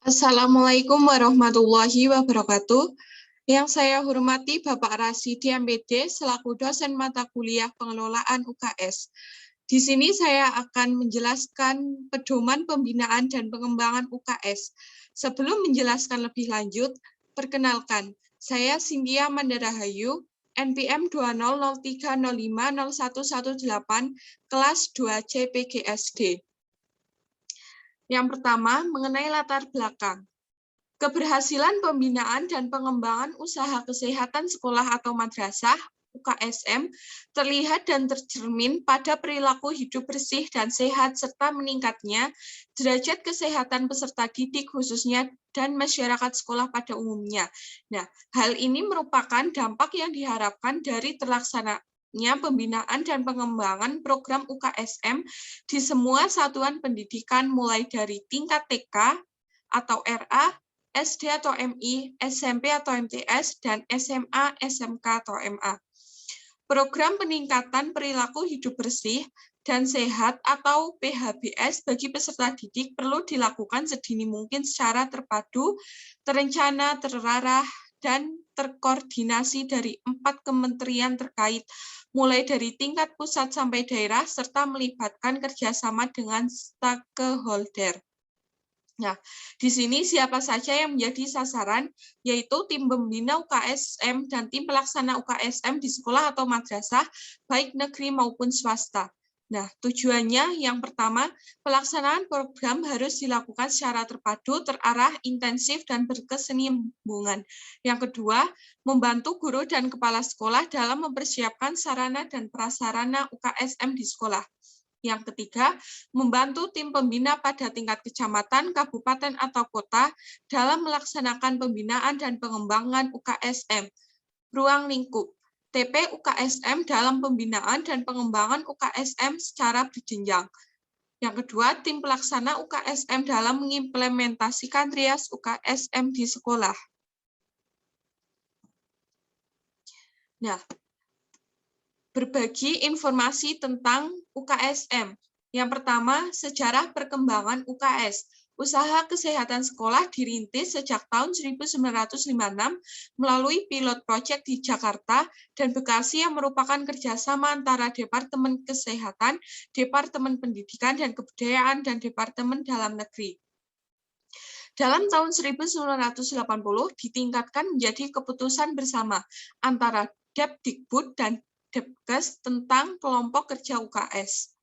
Assalamualaikum warahmatullahi wabarakatuh. Yang saya hormati Bapak Rasidi MPD selaku dosen mata kuliah pengelolaan UKS. Di sini saya akan menjelaskan pedoman pembinaan dan pengembangan UKS. Sebelum menjelaskan lebih lanjut, perkenalkan, saya Cynthia Mandarahayu, NPM 2003050118, kelas 2C PGSD. Yang pertama, mengenai latar belakang. Keberhasilan pembinaan dan pengembangan usaha kesehatan sekolah atau madrasah UKSM terlihat dan tercermin pada perilaku hidup bersih dan sehat serta meningkatnya derajat kesehatan peserta didik khususnya dan masyarakat sekolah pada umumnya. Nah, hal ini merupakan dampak yang diharapkan dari terlaksananya pembinaan dan pengembangan program UKSM di semua satuan pendidikan mulai dari tingkat TK atau RA, SD atau MI, SMP atau MTS, dan SMA, SMK atau MA. Program peningkatan perilaku hidup bersih dan sehat atau PHBS bagi peserta didik perlu dilakukan sedini mungkin secara terpadu, terencana, terarah, dan terkoordinasi dari 4 kementerian terkait, mulai dari tingkat pusat sampai daerah, serta melibatkan kerjasama dengan stakeholder. Nah, di sini siapa saja yang menjadi sasaran, yaitu tim pembina UKSM dan tim pelaksana UKSM di sekolah atau madrasah, baik negeri maupun swasta. Nah, tujuannya yang pertama, pelaksanaan program harus dilakukan secara terpadu, terarah, intensif, dan berkesinambungan. Yang kedua, membantu guru dan kepala sekolah dalam mempersiapkan sarana dan prasarana UKSM di sekolah. Yang ketiga, membantu tim pembina pada tingkat kecamatan, kabupaten, atau kota dalam melaksanakan pembinaan dan pengembangan UKSM. Ruang lingkup TP UKSM dalam pembinaan dan pengembangan UKSM secara berjenjang. Yang kedua, tim pelaksana UKSM dalam mengimplementasikan trias UKSM di sekolah. Nah, berbagi informasi tentang UKSM. Yang pertama, sejarah perkembangan UKS. Usaha kesehatan sekolah dirintis sejak tahun 1956 melalui pilot project di Jakarta dan Bekasi yang merupakan kerjasama antara Departemen Kesehatan, Departemen Pendidikan dan Kebudayaan, dan Departemen Dalam Negeri. Dalam tahun 1980 ditingkatkan menjadi keputusan bersama antara Depdikbud dan Depkes tentang kelompok kerja UKS.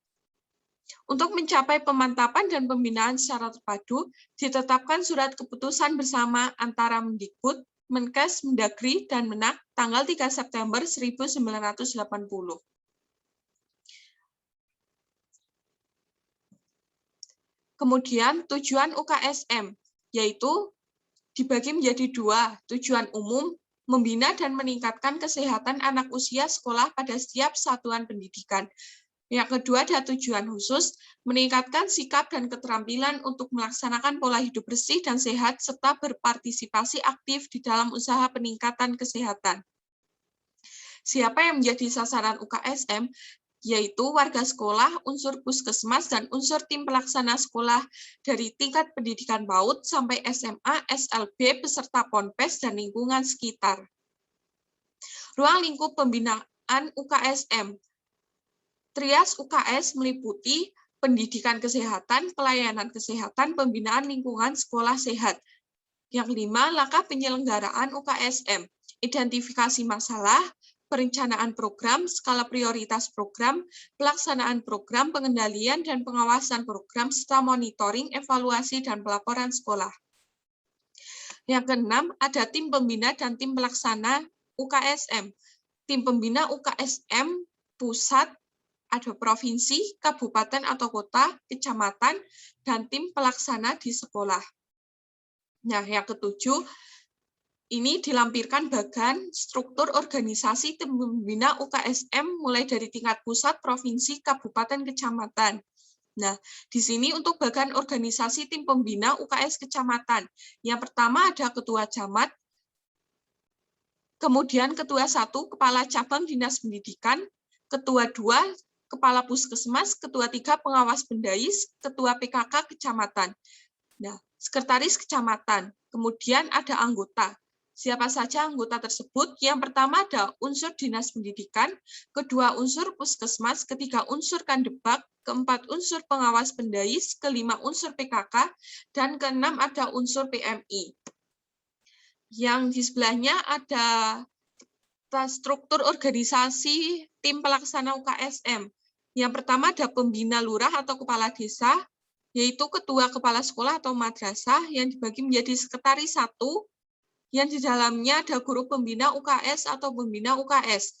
Untuk mencapai pemantapan dan pembinaan secara terpadu, ditetapkan surat keputusan bersama antara Mendikbud, Menkes, Mendagri, dan Menak tanggal 3 September 1980. Kemudian tujuan UKSM, yaitu dibagi menjadi dua, tujuan umum, membina dan meningkatkan kesehatan anak usia sekolah pada setiap satuan pendidikan. Yang kedua ada tujuan khusus, meningkatkan sikap dan keterampilan untuk melaksanakan pola hidup bersih dan sehat, serta berpartisipasi aktif di dalam usaha peningkatan kesehatan. Siapa yang menjadi sasaran UKSM? Yaitu warga sekolah, unsur puskesmas, dan unsur tim pelaksana sekolah dari tingkat pendidikan PAUD sampai SMA, SLB, peserta Ponpes, dan lingkungan sekitar. Ruang lingkup pembinaan UKSM. Trias UKS meliputi pendidikan kesehatan, pelayanan kesehatan, pembinaan lingkungan sekolah sehat. Yang kelima, langkah penyelenggaraan UKSM. Identifikasi masalah, perencanaan program, skala prioritas program, pelaksanaan program, pengendalian dan pengawasan program, serta monitoring, evaluasi, dan pelaporan sekolah. Yang keenam, ada tim pembina dan tim pelaksana UKSM. Tim pembina UKSM pusat, ada provinsi, kabupaten atau kota, kecamatan, dan tim pelaksana di sekolah. Nah, yang ketujuh, ini dilampirkan bagan struktur organisasi tim pembina UKSM mulai dari tingkat pusat, provinsi, kabupaten, kecamatan. Nah, di sini untuk bagan organisasi tim pembina UKS kecamatan. Yang pertama ada ketua camat, kemudian ketua 1, kepala cabang dinas pendidikan, ketua 2, kepala puskesmas, ketua 3, pengawas pendais, ketua PKK kecamatan. Nah, sekretaris kecamatan, kemudian ada anggota. Siapa saja anggota tersebut? Yang pertama ada unsur dinas pendidikan, kedua unsur puskesmas, ketiga unsur kandebak, keempat unsur pengawas pendais, kelima unsur PKK, dan keenam ada unsur PMI. Yang di sebelahnya ada struktur organisasi tim pelaksana UKSM. Yang pertama ada pembina lurah atau kepala desa, yaitu ketua kepala sekolah atau madrasah yang dibagi menjadi sekretaris 1, yang di dalamnya ada guru pembina UKS atau pembina UKS.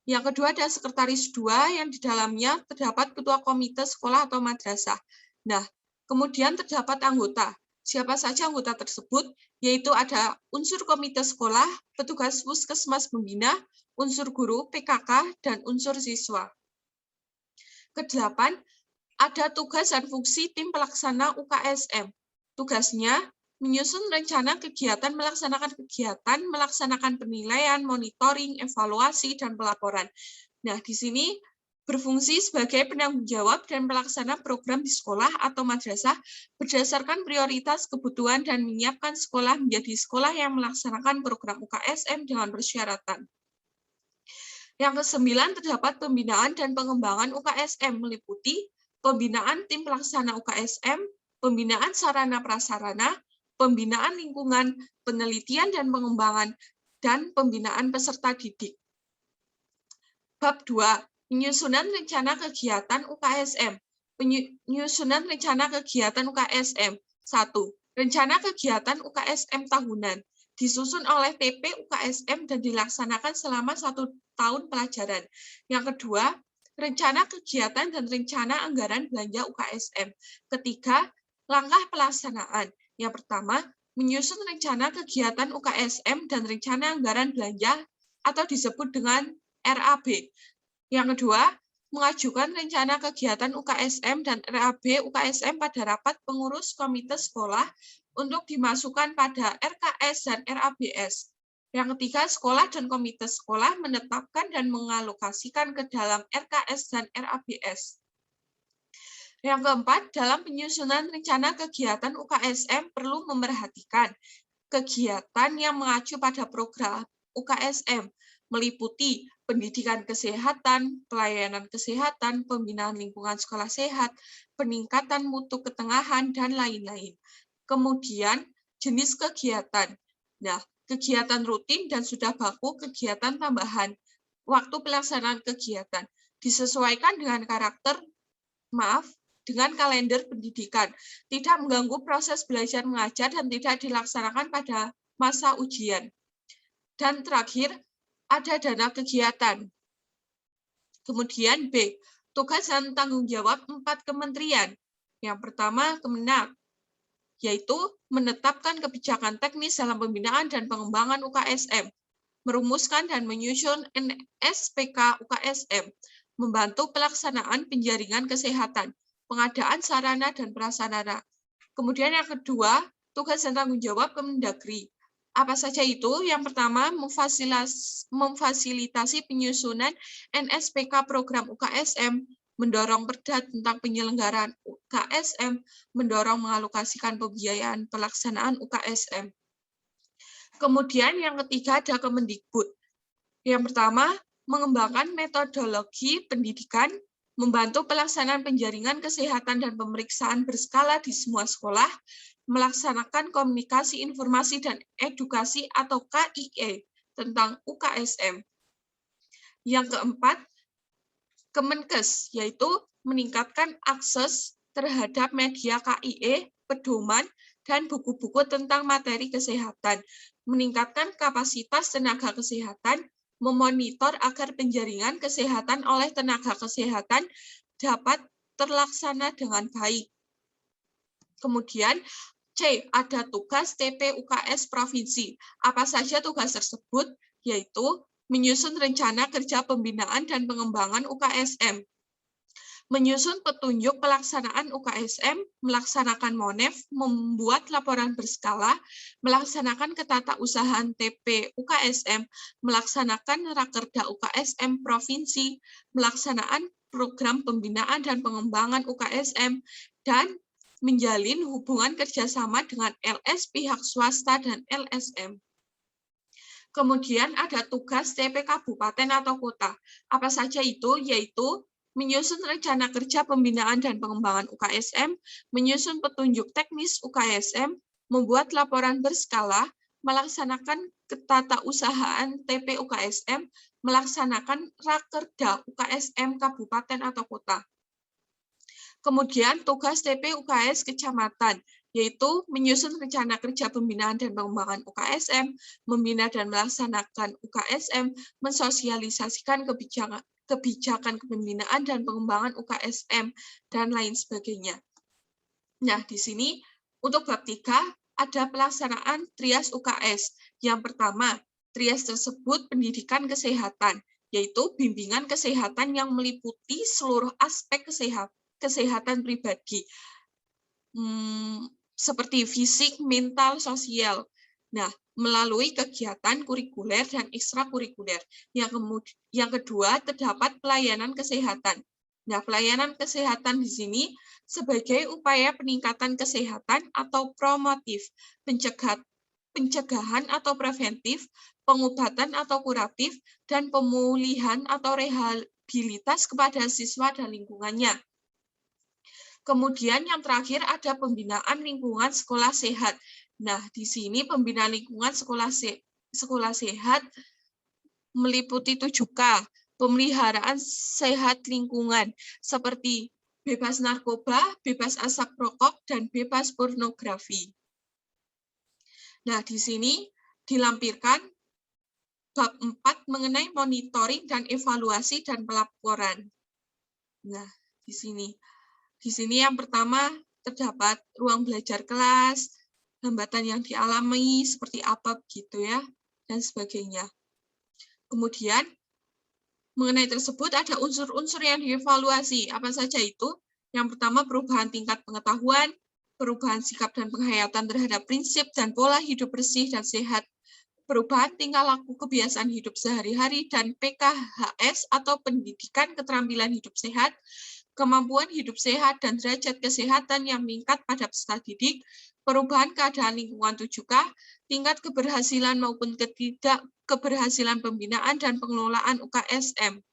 Yang kedua ada sekretaris 2 yang di dalamnya terdapat ketua komite sekolah atau madrasah. Nah, kemudian terdapat anggota. Siapa saja anggota tersebut? Yaitu ada unsur komite sekolah, petugas puskesmas pembina, unsur guru, PKK, dan unsur siswa. Kedelapan, ada tugas dan fungsi tim pelaksana UKSM. Tugasnya menyusun rencana kegiatan, melaksanakan penilaian, monitoring, evaluasi, dan pelaporan. Nah, di sini berfungsi sebagai penanggung jawab dan pelaksana program di sekolah atau madrasah berdasarkan prioritas kebutuhan dan menyiapkan sekolah menjadi sekolah yang melaksanakan program UKSM dengan persyaratan. Yang ke-9 terdapat pembinaan dan pengembangan UKSM meliputi pembinaan tim pelaksana UKSM, pembinaan sarana prasarana, pembinaan lingkungan, penelitian dan pengembangan, dan pembinaan peserta didik. Bab 2. Penyusunan rencana kegiatan UKSM. Penyusunan rencana kegiatan UKSM. 1. Rencana kegiatan UKSM tahunan. Disusun oleh TP UKSM dan dilaksanakan selama 1 tahun pelajaran. Yang kedua, rencana kegiatan dan rencana anggaran belanja UKSM. Ketiga, langkah pelaksanaan. Yang pertama, menyusun rencana kegiatan UKSM dan rencana anggaran belanja atau disebut dengan RAB. Yang kedua, mengajukan rencana kegiatan UKSM dan RAB UKSM pada rapat pengurus komite sekolah untuk dimasukkan pada RKS dan RABS. Yang ketiga, sekolah dan komite sekolah menetapkan dan mengalokasikan ke dalam RKS dan RABS. Yang keempat, dalam penyusunan rencana kegiatan UKSM perlu memerhatikan kegiatan yang mengacu pada program UKSM, meliputi pendidikan kesehatan, pelayanan kesehatan, pembinaan lingkungan sekolah sehat, peningkatan mutu ketengahan, dan lain-lain. Kemudian, jenis kegiatan. Nah, kegiatan rutin dan sudah baku, kegiatan tambahan. Waktu pelaksanaan kegiatan disesuaikan dengan dengan kalender pendidikan, tidak mengganggu proses belajar mengajar dan tidak dilaksanakan pada masa ujian. Dan terakhir, ada dana kegiatan. Kemudian B, tugas dan tanggung jawab 4 kementerian. Yang pertama, Kemenak, yaitu menetapkan kebijakan teknis dalam pembinaan dan pengembangan UKSM, merumuskan dan menyusun NSPK UKSM, membantu pelaksanaan penjaringan kesehatan, pengadaan sarana dan prasarana. Kemudian yang kedua, tugas dan tanggung jawab Kemendagri. Apa saja itu? Yang pertama, memfasilitasi penyusunan NSPK program UKSM, mendorong perda tentang penyelenggaraan UKSM, mendorong mengalokasikan pembiayaan pelaksanaan UKSM. Kemudian yang ketiga ada Kemendikbud. Yang pertama, mengembangkan metodologi pendidikan, membantu pelaksanaan penjaringan kesehatan dan pemeriksaan berskala di semua sekolah, melaksanakan komunikasi informasi dan edukasi atau KIE tentang UKSM. Yang keempat, Kemenkes, yaitu meningkatkan akses terhadap media KIE, pedoman, dan buku-buku tentang materi kesehatan, meningkatkan kapasitas tenaga kesehatan, memonitor agar penjaringan kesehatan oleh tenaga kesehatan dapat terlaksana dengan baik. Kemudian C, ada tugas TP UKS Provinsi. Apa saja tugas tersebut? Yaitu menyusun rencana kerja pembinaan dan pengembangan UKSM, menyusun petunjuk pelaksanaan UKSM, melaksanakan MONEF, membuat laporan berskala, melaksanakan ketatausahaan TP UKSM, melaksanakan rakerda UKSM provinsi, melaksanakan program pembinaan dan pengembangan UKSM, dan menjalin hubungan kerjasama dengan LS, pihak swasta, dan LSM. Kemudian ada tugas TP Kabupaten atau Kota. Apa saja itu? Yaitu menyusun rencana kerja pembinaan dan pengembangan UKSM, menyusun petunjuk teknis UKSM, membuat laporan berskala, melaksanakan ketatausahaan TP UKSM, melaksanakan rakerda UKSM Kabupaten atau Kota. Kemudian tugas TP UKS Kecamatan, yaitu menyusun rencana kerja pembinaan dan pengembangan UKSM, membina dan melaksanakan UKSM, mensosialisasikan kebijakan kepembinaan dan pengembangan UKSM, dan lain sebagainya. Nah, di sini untuk bab 3 ada pelaksanaan trias UKS. Yang pertama, trias tersebut pendidikan kesehatan, yaitu bimbingan kesehatan yang meliputi seluruh aspek kesehatan pribadi, seperti fisik, mental, sosial. Nah, melalui kegiatan kurikuler dan ekstrakurikuler. Yang kedua, terdapat pelayanan kesehatan. Nah, pelayanan kesehatan di sini sebagai upaya peningkatan kesehatan atau promotif, pencegahan atau preventif, pengobatan atau kuratif, dan pemulihan atau rehabilitas kepada siswa dan lingkungannya. Kemudian yang terakhir ada pembinaan lingkungan sekolah sehat. Nah, di sini pembinaan lingkungan sekolah sehat meliputi 7K, pemeliharaan sehat lingkungan, seperti bebas narkoba, bebas asap rokok, dan bebas pornografi. Nah, di sini dilampirkan bab 4 mengenai monitoring dan evaluasi dan pelaporan. Nah, di sini yang pertama terdapat ruang belajar kelas, hambatan yang dialami seperti apa gitu ya, dan sebagainya. Kemudian mengenai tersebut ada unsur-unsur yang dievaluasi. Apa saja itu? Yang pertama perubahan tingkat pengetahuan, perubahan sikap dan penghayatan terhadap prinsip dan pola hidup bersih dan sehat, perubahan tingkah laku kebiasaan hidup sehari-hari, dan PKHS atau pendidikan keterampilan hidup sehat, kemampuan hidup sehat dan derajat kesehatan yang meningkat pada peserta didik, perubahan keadaan lingkungan 7K, tingkat keberhasilan maupun ketidak keberhasilan pembinaan dan pengelolaan UKSM.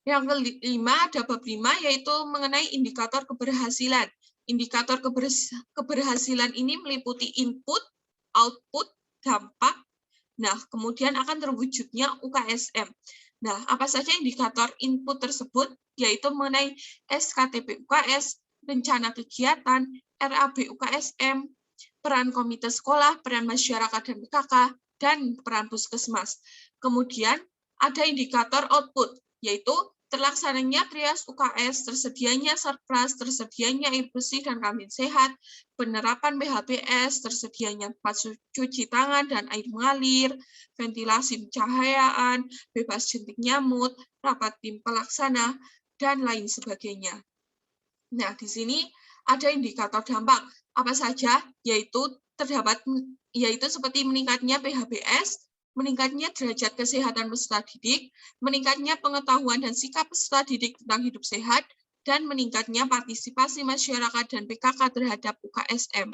Yang kelima ada bab 5 yaitu mengenai indikator keberhasilan. Indikator keberhasilan ini meliputi input, output, dampak. Nah, kemudian akan terwujudnya UKSM. Nah, apa saja indikator input tersebut? Yaitu mengenai SKTP UKS, rencana kegiatan, RAB UKSM, peran komite sekolah, peran masyarakat dan PKK, dan peran puskesmas. Kemudian ada indikator output, yaitu terlaksananya trias UKS, tersedianya surplas, tersedianya air bersih dan kambing sehat, penerapan BHBS, tersedianya tempat cuci tangan dan air mengalir, ventilasi pencahayaan, bebas jentik nyamuk, rapat tim pelaksana, dan lain sebagainya. Nah, di sini ada indikator dampak. Apa saja? Yaitu seperti meningkatnya PHBS, meningkatnya derajat kesehatan peserta didik, meningkatnya pengetahuan dan sikap peserta didik tentang hidup sehat, dan meningkatnya partisipasi masyarakat dan PKK terhadap UKSM.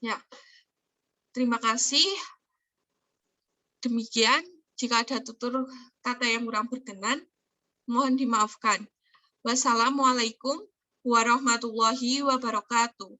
Ya, terima kasih. Demikian, jika ada tutur kata yang kurang berkenan, mohon dimaafkan. Wassalamualaikum warahmatullahi wabarakatuh.